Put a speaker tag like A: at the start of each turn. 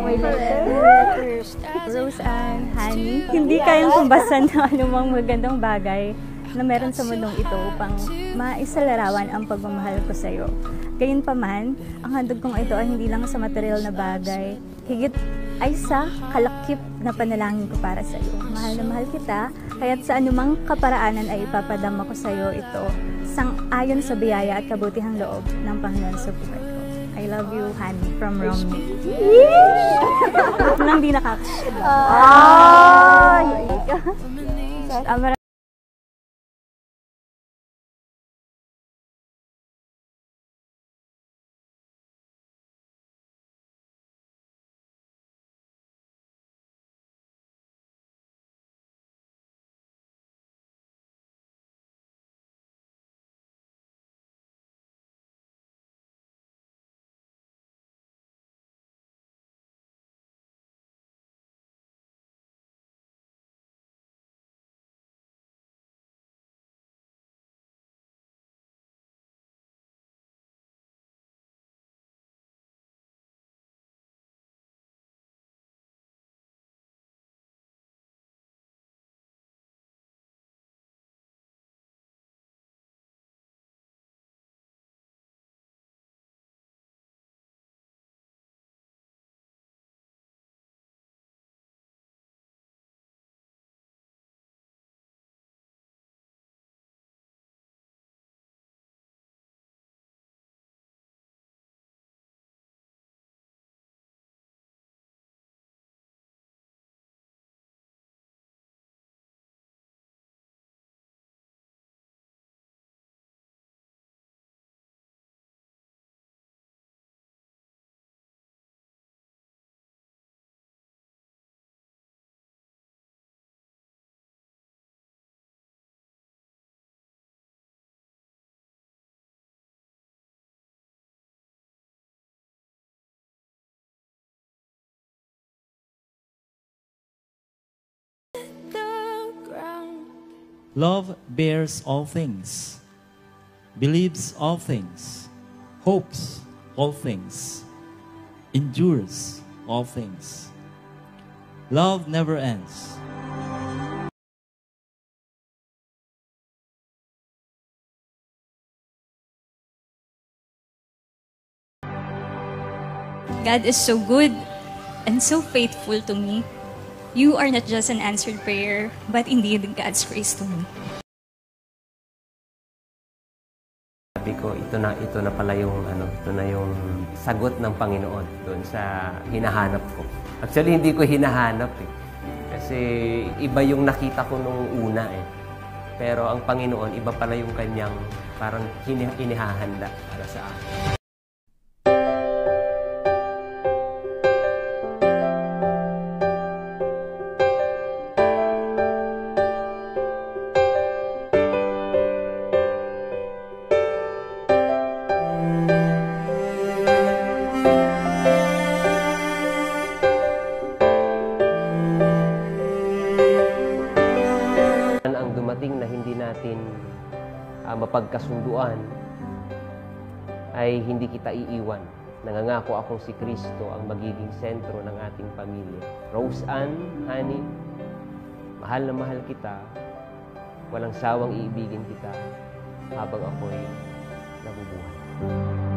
A: may letter. Roseanne, Honey, hindi kayang tumbasan ng anumang magandang bagay na meron sa mundong ito upang maisalarawan ang pagmamahal ko sa iyo. Gayunpaman, ang handog kong ito ay hindi lang sa material na bagay, higit ay sa kalakip na panalangin ko para sa iyo. Mahal na mahal kita, kaya't sa anumang kaparaanan ay ipapadama ko sa iyo ito, sang-ayon sa biyaya at kabutihang loob ng Panginoon sa buhay ko. I love you, Honey, from Romy. Nang di
B: Love bears all things, believes all things, hopes all things, endures all things. Love never ends.
A: God is so good and so faithful to me. You are not just an answered prayer, but indeed God's grace to me.
C: Sabi ko, ito na pala yung ito na yung sagot ng Panginoon doon sa hinahanap ko. Actually, hindi ko hinahanap eh. Kasi iba yung nakita ko nung una eh. Pero ang Panginoon, iba pala yung kanyang parang inihahanda para sa akin. Na hindi natin mapagkasunduan ay hindi kita iiwan. Nangangako akong si Kristo ang magiging sentro ng ating pamilya. Roseanne, Honey, mahal na mahal kita. Walang sawang iibigin kita habang ako'y nabubuhay.